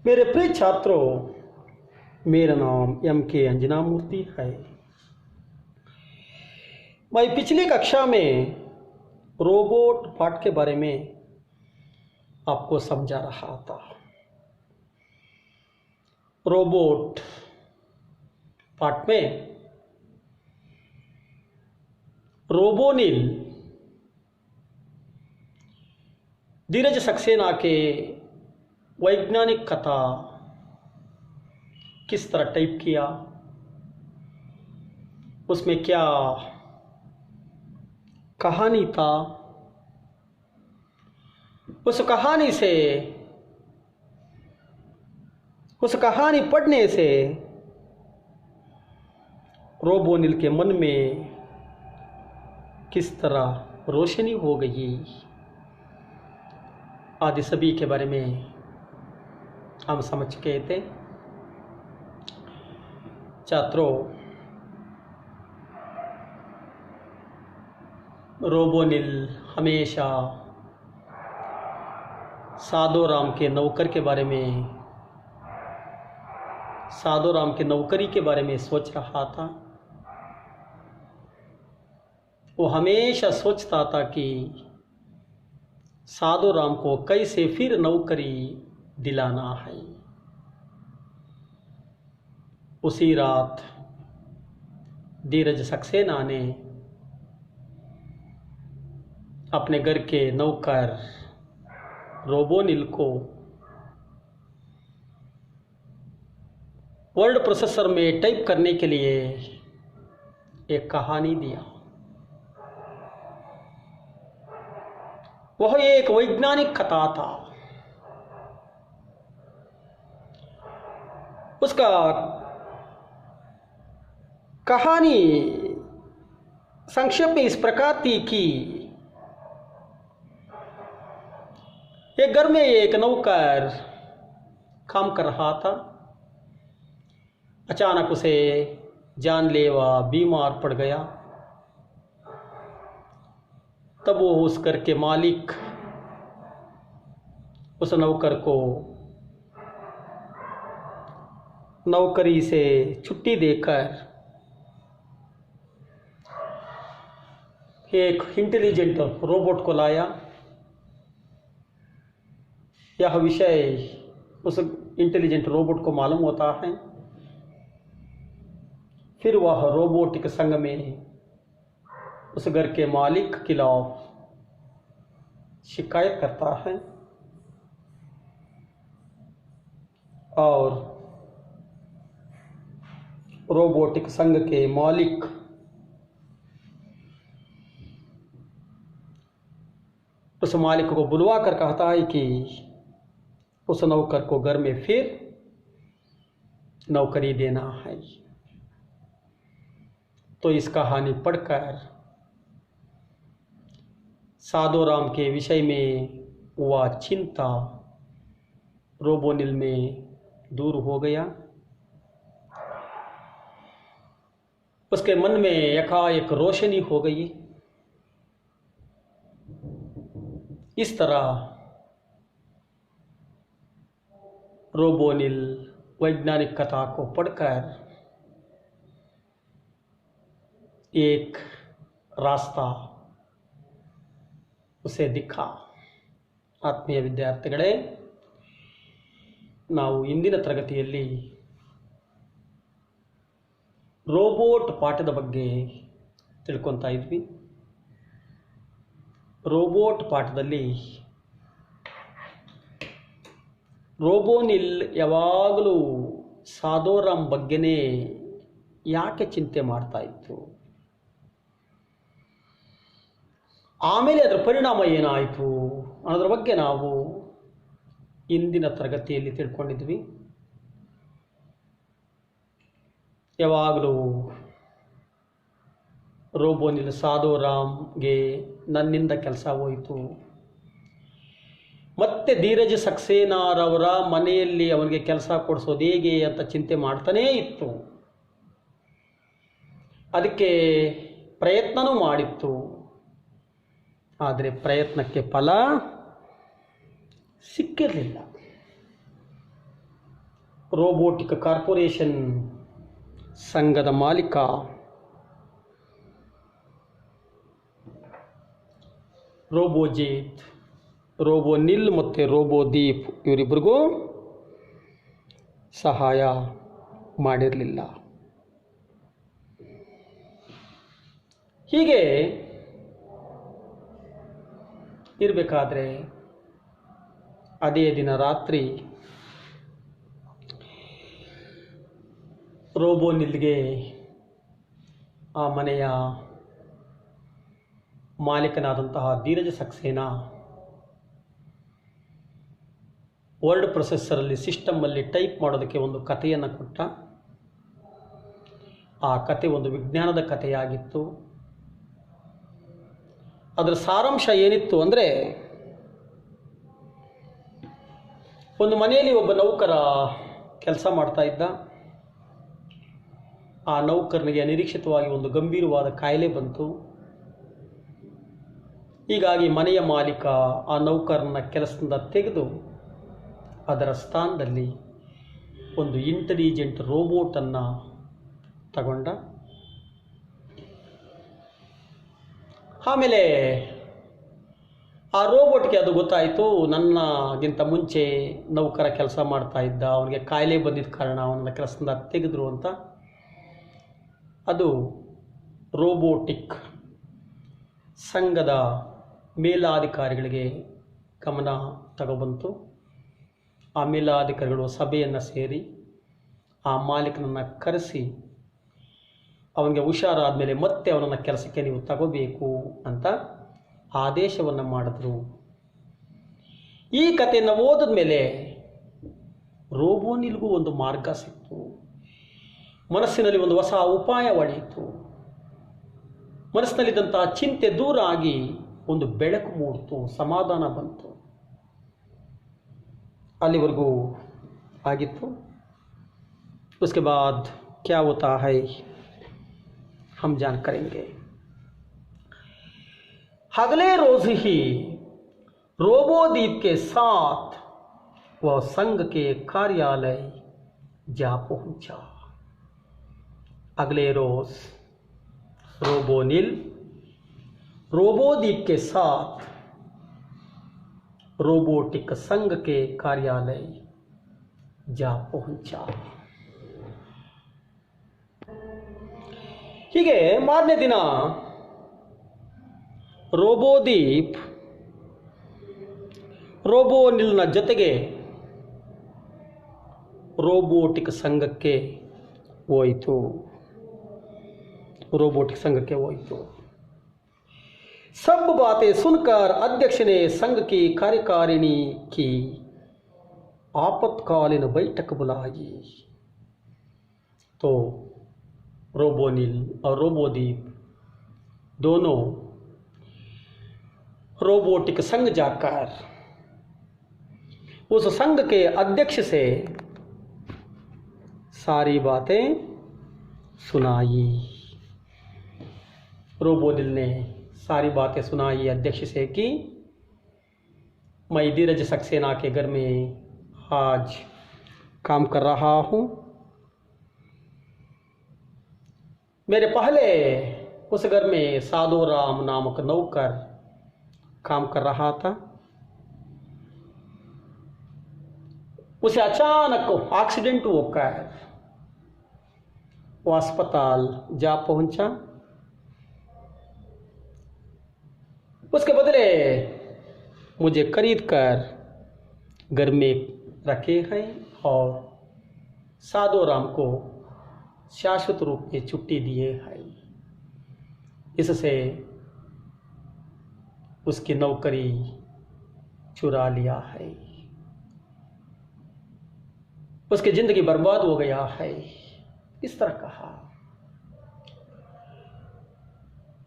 मेरे प्रिय छात्रों, मेरा नाम M.K. अंजना मूर्ति है। मैं पिछली कक्षा में रोबोट पाठ के बारे में आपको समझा रहा था। रोबोट पाठ में रोबोनिल धीरज सक्सेना के वैज्ञानिक कथा किस तरह टाइप किया, उसमें क्या कहानी था, उस कहानी पढ़ने से रोबोनिल के मन में किस तरह रोशनी हो गई आदि सभी के बारे में हम समझ गए थे। छात्रों, रोबोनिल हमेशा साधोराम के नौकर के बारे में, साधोराम के नौकरी के बारे में सोच रहा था। वो हमेशा सोचता था कि साधोराम को कैसे फिर नौकरी दिलाना है। उसी रात धीरज सक्सेना ने अपने घर के नौकर रोबोनिल को वर्ड प्रोसेसर में टाइप करने के लिए एक कहानी दिया। वह एक वैज्ञानिक कथा था। उसका कहानी संक्षेप में इस प्रकार थी कि एक घर में एक नौकर काम कर रहा था। अचानक उसे जानलेवा बीमार पड़ गया। तब वो उस घर के मालिक उस नौकर को नौकरी से छुट्टी देकर एक इंटेलिजेंट रोबोट को लाया। यह विषय उस इंटेलिजेंट रोबोट को मालूम होता है। फिर वह रोबोटिक संग में उस घर के मालिक के खिलाफ शिकायत करता है और रोबोटिक संघ के मालिक उस मालिक को बुलवा कर कहता है कि उस नौकर को घर में फिर नौकरी देना है। तो इस कहानी पढ़कर साधोराम के विषय में वह चिंता रोबोनिल में दूर हो गया। उसके मन में एकाएक रोशनी हो गई। इस तरह रोबोनिल वैज्ञानिक कथा को पढ़कर एक रास्ता उसे दिखा। ಆತ್ಮೀಯ ವಿದ್ಯಾರ್ಥಿಗಳೇ, ನಾವು ಇಂದಿನ ತರಗತಿಯಲ್ಲಿ ರೋಬೋಟ್ ಪಾಠದ ಬಗ್ಗೆ ತಿಳ್ಕೊತಾ ಇದ್ವಿ. ರೋಬೋಟ್ ಪಾಠದಲ್ಲಿ ರೋಬೋನಿಲ್ ಯಾವಾಗಲೂ ಸಾಧೋರಾಮ್ ಬಗ್ಗೆನೇ ಯಾಕೆ ಚಿಂತೆ ಮಾಡ್ತಾ ಇತ್ತು, ಆಮೇಲೆ ಅದರ ಪರಿಣಾಮ ಏನಾಯಿತು ಅನ್ನೋದ್ರ ಬಗ್ಗೆ ನಾವು ಇಂದಿನ ತರಗತಿಯಲ್ಲಿ ತಿಳ್ಕೊಂಡಿದ್ವಿ. ಯಾವಾಗಲೂ ರೋಬೋನಿಲ್ ಸಾಧೋರಾಮ್ಗೆ ನನ್ನಿಂದ ಕೆಲಸ ಹೋಯಿತು, ಮತ್ತೆ ಧೀರಜ್ ಸಕ್ಸೇನಾರವರ ಮನೆಯಲ್ಲಿ ಅವನಿಗೆ ಕೆಲಸ ಕೊಡಿಸೋದು ಹೇಗೆ ಅಂತ ಚಿಂತೆ ಮಾಡ್ತಾನೇ ಇತ್ತು. ಅದಕ್ಕೆ ಪ್ರಯತ್ನನೂ ಮಾಡಿತ್ತು. ಆದರೆ ಪ್ರಯತ್ನಕ್ಕೆ ಫಲ ಸಿಕ್ಕಿರಲಿಲ್ಲ. ರೋಬೋಟಿಕ್ ಕಾರ್ಪೊರೇಷನ್ ಸಂಘದ ಮಾಲೀಕ ರೋಬೋಜಿತ್, ರೋಬೋನಿಲ್ ಮತ್ತು ರೋಬೋದೀಪ್ ಇವರಿಬ್ಬರಿಗೂ ಸಹಾಯ ಮಾಡಿರಲಿಲ್ಲ. ಹೀಗೆ ಇರಬೇಕಾದ್ರೆ ಅದೇ ದಿನ ರಾತ್ರಿ ರೋಬೋನಿಲ್ಗೆ ಆ ಮನೆಯ ಮಾಲೀಕನಾದಂತಹ ಧೀರಜ್ ಸಕ್ಸೇನಾ ವರ್ಡ್ ಪ್ರೊಸೆಸರಲ್ಲಿ ಸಿಸ್ಟಮಲ್ಲಿ ಟೈಪ್ ಮಾಡೋದಕ್ಕೆ ಒಂದು ಕಥೆಯನ್ನು ಕೊಟ್ಟ. ಆ ಕತೆ ಒಂದು ವಿಜ್ಞಾನದ ಕಥೆಯಾಗಿತ್ತು. ಅದರ ಸಾರಾಂಶ ಏನಿತ್ತು ಅಂದರೆ, ಒಂದು ಮನೆಯಲ್ಲಿ ಒಬ್ಬ ನೌಕರ ಕೆಲಸ ಮಾಡ್ತಾ ಇದ್ದ. ಆ ನೌಕರನಿಗೆ ಅನಿರೀಕ್ಷಿತವಾಗಿ ಒಂದು ಗಂಭೀರವಾದ ಕಾಯಿಲೆ ಬಂತು. ಹೀಗಾಗಿ ಮನೆಯ ಮಾಲೀಕ ಆ ನೌಕರನ ಕೆಲಸದಿಂದ ತೆಗೆದು ಅದರ ಸ್ಥಾನದಲ್ಲಿ ಒಂದು ಇಂಟೆಲಿಜೆಂಟ್ ರೋಬೋಟನ್ನು ತಗೊಂಡ. ಆಮೇಲೆ ಆ ರೋಬೋಟ್ಗೆ ಅದು ಗೊತ್ತಾಯಿತು, ನನ್ನಗಿಂತ ಮುಂಚೆ ನೌಕರ ಕೆಲಸ ಮಾಡ್ತಾ ಇದ್ದ, ಅವನಿಗೆ ಕಾಯಿಲೆ ಬಂದಿದ್ದ ಕಾರಣ ಅವನ ಕೆಲಸದಿಂದ ತೆಗೆದ್ರು ಅಂತ. ಅದು ರೋಬೋಟಿಕ್ ಸಂಘದ ಮೇಲಾಧಿಕಾರಿಗಳಿಗೆ ಗಮನ ತಗೊಬಂತು. ಆ ಮೇಲಾಧಿಕಾರಿಗಳು ಸಭೆಯನ್ನು ಸೇರಿ ಆ ಮಾಲೀಕನನ್ನು ಕರೆಸಿ ಅವನಿಗೆ ಹುಷಾರಾದ ಮೇಲೆ ಮತ್ತೆ ಅವನನ್ನು ಕೆಲಸಕ್ಕೆ ನೀವು ತಗೋಬೇಕು ಅಂತ ಆದೇಶವನ್ನು ಮಾಡಿದ್ರು. ಈ ಕಥೆಯನ್ನು ಓದಿದ ಮೇಲೆ ರೋಬೋನಿಲ್ಗೂ ಒಂದು ಮಾರ್ಗ ಸಿಕ್ತು. ಮನಸ್ಸಿನಲ್ಲಿ ಒಂದು ಹೊಸ ಉಪಾಯ ಒಡೆಯಿತು. ಮನಸ್ಸಿನಲ್ಲಿದ್ದಂತಹ ಚಿಂತೆ ದೂರ ಆಗಿ ಒಂದು ಬೆಳಕು ಮೂಡಿತು, ಸಮಾಧಾನ ಬಂತು. ಅಲ್ಲಿವರೆಗೂ ಆಗಿತ್ತು. उसके बाद क्या होता है हम जान करेंगे. अगले रोज ही रोबोदीप के साथ वह संघ के कार्यालय जा पहुंचा. अगले रोज रोबोनिल रोबोदीप के साथ रोबोटिक संघ के कार्यालय जा पहुंचा. ಹೀಗೆ ಮಾರನೇ ದಿನ ರೋಬೋದೀಪ್ ರೋಬೋನಿಲ್ನ ಜೊತೆಗೆ ರೋಬೋಟಿಕ್ ಸಂಘಕ್ಕೆ ಹೋಯಿತು. सब बातें सुनकर अध्यक्ष ने संघ की कार्यकारिणी की आपातकालीन बैठक बुलाई. तो रोबोनिल और रोबोदीप दोनों रोबोटिक संघ जाकर उस संघ के अध्यक्ष से सारी बातें सुनाई. रोबोनिल ने सारी बातें सुनाई अध्यक्ष से कि मैं धीरज सक्सेना के घर में आज काम कर रहा हूँ. मेरे पहले उस घर में साधु राम नामक नौकर काम कर रहा था. उसे अचानक एक्सीडेंट होकर वो अस्पताल जा पहुंचा. उसके बदले मुझे खरीद कर घर में रखे हैं और साधु राम को शाश्वत रूप में छुट्टी दिए है. इससे उसकी नौकरी चुरा लिया है. उसकी जिंदगी बर्बाद हो गया है. इस तरह कहा.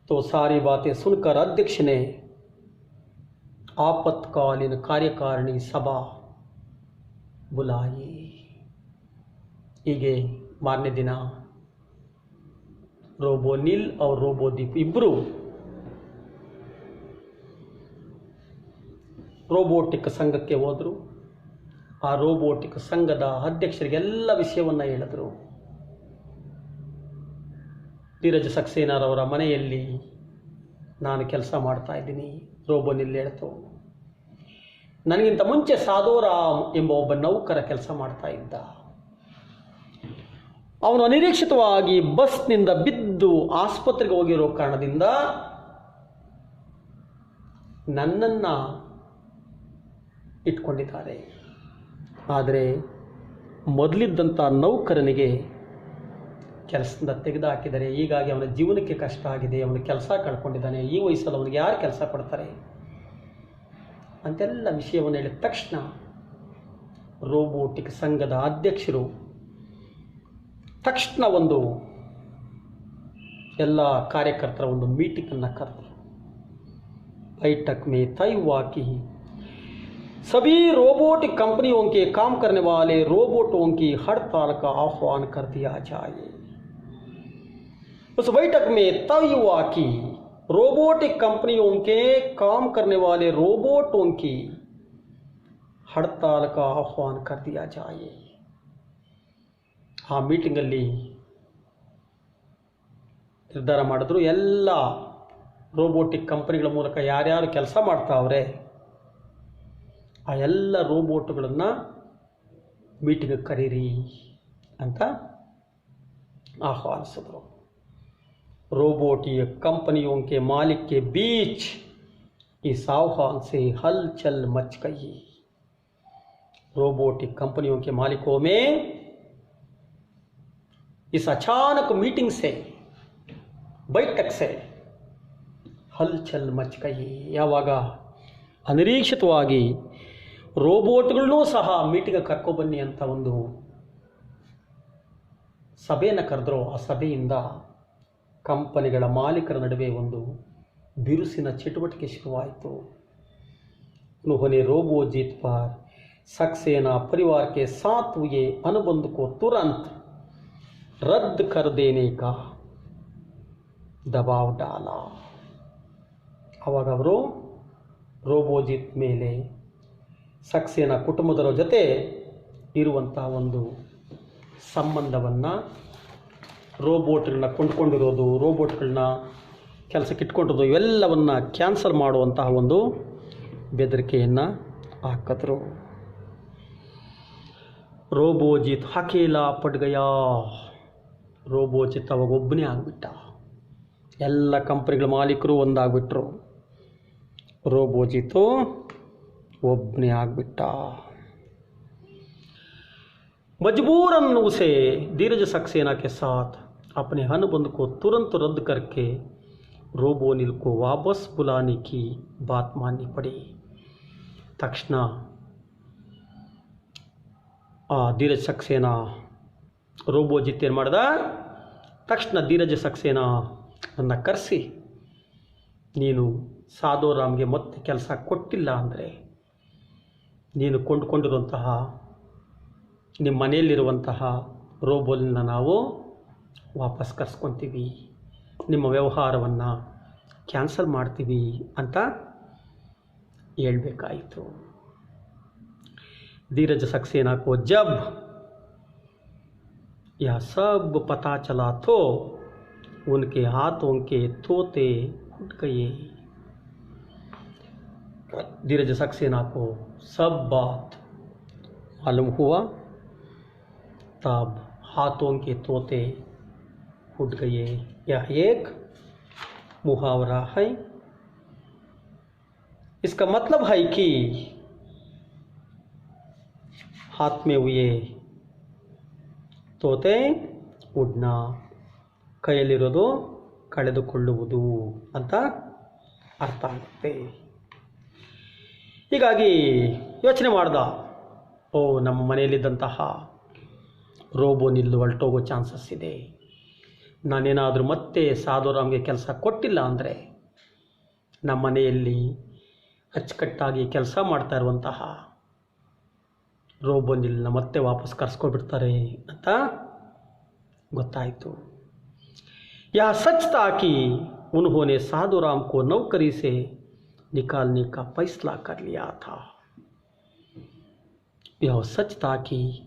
तो सारी बातें सुनकर अध्यक्ष ने आपातकालीन कार्यकारिणी सभा बुलाई. ಹೀಗೆ ಮಾರನೇ ದಿನ ರೋಬೋನಿಲ್ और ರೋಬೋದೀಪ್ ಇಬ್ಬರು ರೋಬೋಟಿಕ್ ಸಂಘಕ್ಕೆ ಹೋದರು. ಆ ರೋಬೋಟಿಕ್ ಸಂಘದ ಅಧ್ಯಕ್ಷರಿಗೆಲ್ಲ ವಿಷಯವನ್ನು ಹೇಳಿದ್ರು. ಧೀರಜ್ ಸಕ್ಸೇನಾರವರ ಮನೆಯಲ್ಲಿ ನಾನು ಕೆಲಸ ಮಾಡ್ತಾ ಇದ್ದೀನಿ. ರೋಬೋ ನಿಲ್ಲಿ ಹೇಳ್ತು, ನನಗಿಂತ ಮುಂಚೆ ಸಾಧೋರಾಮ್ ಎಂಬ ಒಬ್ಬ ನೌಕರ ಕೆಲಸ ಮಾಡ್ತಾ ಇದ್ದ. ಅವನು ಅನಿರೀಕ್ಷಿತವಾಗಿ ಬಸ್ನಿಂದ ಬಿದ್ದು ಆಸ್ಪತ್ರೆಗೆ ಹೋಗಿರೋ ಕಾರಣದಿಂದ ನನ್ನನ್ನು ಇಟ್ಕೊಂಡಿದ್ದಾರೆ. ಆದರೆ ಮೊದಲಿದ್ದಂಥ ನೌಕರನಿಗೆ ಕೆಲಸದಿಂದ ತೆಗೆದುಹಾಕಿದರೆ, ಹೀಗಾಗಿ ಅವನ ಜೀವನಕ್ಕೆ ಕಷ್ಟ ಆಗಿದೆ, ಅವನ ಕೆಲಸ ಕಳ್ಕೊಂಡಿದ್ದಾನೆ. ಈ ವಯಸ್ಸಲ್ಲಿ ಅವನಿಗೆ ಯಾರು ಕೆಲಸ ಕೊಡ್ತಾರೆ ಅಂತೆಲ್ಲ ವಿಷಯವನ್ನು ಹೇಳಿದ ತಕ್ಷಣ ರೋಬೋಟಿಕ್ ಸಂಘದ ಅಧ್ಯಕ್ಷರು ತಕ್ಷಣ ಒಂದು ಎಲ್ಲ ಕಾರ್ಯಕರ್ತರ ಒಂದು ಮೀಟಿಂಗನ್ನು ಕರೆದರು. बैठक में तय हुआ कि सभी रोबोटिक कंपनियों के काम करने वाले रोबोटों की हड़ताल का आह्वान कर दिया जाए. उस बैठक में तय हुआ कि रोबोटिक कंपनियों के काम करने वाले रोबोटों की हड़ताल का आह्वान कर दिया जाए. ಆ ಮೀಟಿಂಗಲ್ಲಿ ನಿರ್ಧಾರ ಮಾಡಿದ್ರು, ಎಲ್ಲ ರೋಬೋಟಿಕ್ ಕಂಪನಿಗಳ ಮೂಲಕ ಯಾರ್ಯಾರು ಕೆಲಸ ಮಾಡ್ತಾವ್ರೆ ಆ ಎಲ್ಲ ರೋಬೋಟ್ಗಳನ್ನು ಮೀಟಿಂಗ್ ಕರೀರಿ ಅಂತ ಆಹ್ವಾನಿಸಿದ್ರು. रोबोटिक कंपनियों के मालिक के बीच इस आह्वान से हलचल मच गई. रोबोटिक कंपनियों के मालिकों में इस अचानक मीटिंग से, बैठक से ಹಲ್ಚಲ್ ಮಚ್ ಗೈ. ಯಾವಾಗ ಅನಿರೀಕ್ಷಿತವಾಗಿ ರೋಬೋಟ್ಗಳನ್ನೂ ಸಹ ಮೀಟಿಂಗ್ ಕರ್ಕೊಬನ್ನಿ ಅಂತ ಒಂದು ಸಭೆಯನ್ನು ಕರೆದ್ರು, ಆ ಸಭೆಯಿಂದ ಕಂಪನಿಗಳ ಮಾಲೀಕರ ನಡುವೆ ಒಂದು ಬಿರುಸಿನ ಚಟುವಟಿಕೆ ಶುರುವಾಯಿತು. उन्होंने रोबोजीत पर सक्सेना परिवार के साथ हुए अनुबंध को तुरंत रद्द कर देने का दबाव डाला. ಆವಾಗ ಅವರು ರೋಬೋಜಿತ್ ಮೇಲೆ ಸಕ್ಸೇನಾ ಕುಟುಂಬದವರ ಜೊತೆ ಇರುವಂಥ ಒಂದು ಸಂಬಂಧವನ್ನು, ರೋಬೋಟ್ಗಳನ್ನ ಕೊಂಡ್ಕೊಂಡಿರೋದು, ರೋಬೋಟ್ಗಳನ್ನ ಕೆಲಸಕ್ಕೆ ಇಟ್ಕೊಂಡಿರೋದು, ಇವೆಲ್ಲವನ್ನು ಕ್ಯಾನ್ಸಲ್ ಮಾಡುವಂತಹ ಒಂದು ಬೆದರಿಕೆಯನ್ನು ಹಾಕಿದ್ರು. ರೋಬೋಜಿತ್ ಅಕೇಲಾ ಪಟ್ ಗಯಾ. ರೋಬೋಜಿತ್ ಅವಾಗ ಒಬ್ಬನೇ ಆಗಿಬಿಟ್ಟ. ಎಲ್ಲ ಕಂಪನಿಗಳ ಮಾಲೀಕರು ಒಂದಾಗ್ಬಿಟ್ರು, ರೋಬೋಜಿತು ಒಬ್ಬನೇ ಆಗಿಬಿಟ್ಟ. मजबूरन उसे धीरज सक्सेना के साथ अपने अनुबंध को तुरंत रद्द करके रोबोनिल को वापस बुलाने की बात माननी पड़ी. तक्षण धीरज सक्सेना ರೋಬೋಜಿತ್ ಏನು ಮಾಡ್ದ, ತಕ್ಷಣ ಧೀರಜ್ ಸಕ್ಸೇನಾ ನನ್ನ ಕರೆಸಿ, ನೀನು ಸಾಧೋರಾಮ್ಗೆ ಮತ್ತೆ ಕೆಲಸ ಕೊಟ್ಟಿಲ್ಲ ಅಂದರೆ ನೀನು ಕೊಂಡುಕೊಂಡಿರುವಂತಹ ನಿಮ್ಮ ಮನೆಯಲ್ಲಿರುವಂತಹ ರೋಬೋನ ನಾವು ವಾಪಸ್ ಕರ್ಸ್ಕೊತೀವಿ, ನಿಮ್ಮ ವ್ಯವಹಾರವನ್ನು ಕ್ಯಾನ್ಸಲ್ ಮಾಡ್ತೀವಿ ಅಂತ ಹೇಳಬೇಕಾಯಿತು. धीरज सक्सेना को जब यह सब पता चला तो उनके हाथों के तोते उठ गए. धीरज सक्सेना को सब बात मालूम हुआ, तब हाथों के तोते उठ गए. यह एक मुहावरा है. इसका मतलब है कि हाथ में हुए ತೋತೆ ಉಡ್ನ, ಕೈಯಲ್ಲಿರೋದು ಕಳೆದುಕೊಳ್ಳುವುದು ಅಂತ ಅರ್ಥ ಆಗುತ್ತೆ. ಹೀಗಾಗಿ ಯೋಚನೆ ಮಾಡ್ದ, ಓ ನಮ್ಮ ಮನೆಯಲ್ಲಿದ್ದಂತಹ ರೋಬೋ ನಿಲ್ಲು ಹೊರಟೋಗೋ ಚಾನ್ಸಸ್ ಇದೆ, ನಾನೇನಾದರೂ ಮತ್ತೆ ಸಾಧೋರಾಮ್ಗೆ ಕೆಲಸ ಕೊಟ್ಟಿಲ್ಲ ಅಂದರೆ ನಮ್ಮ ಮನೆಯಲ್ಲಿ ಅಚ್ಚುಕಟ್ಟಾಗಿ ಕೆಲಸ ಮಾಡ್ತಾ ಇರುವಂತಹ ರೋಬೋನಿಲ್ನ ಮತ್ತೆ ವಾಪಸ್ ಕರ್ಸ್ಕೊಬಿಡ್ತಾರೆ ಅಂತ ಗೊತ್ತಾಯಿತು. यह सच था कि उन्होंने साधुराम को नौकरी से निकालने का फैसला कर लिया था. यह सच था कि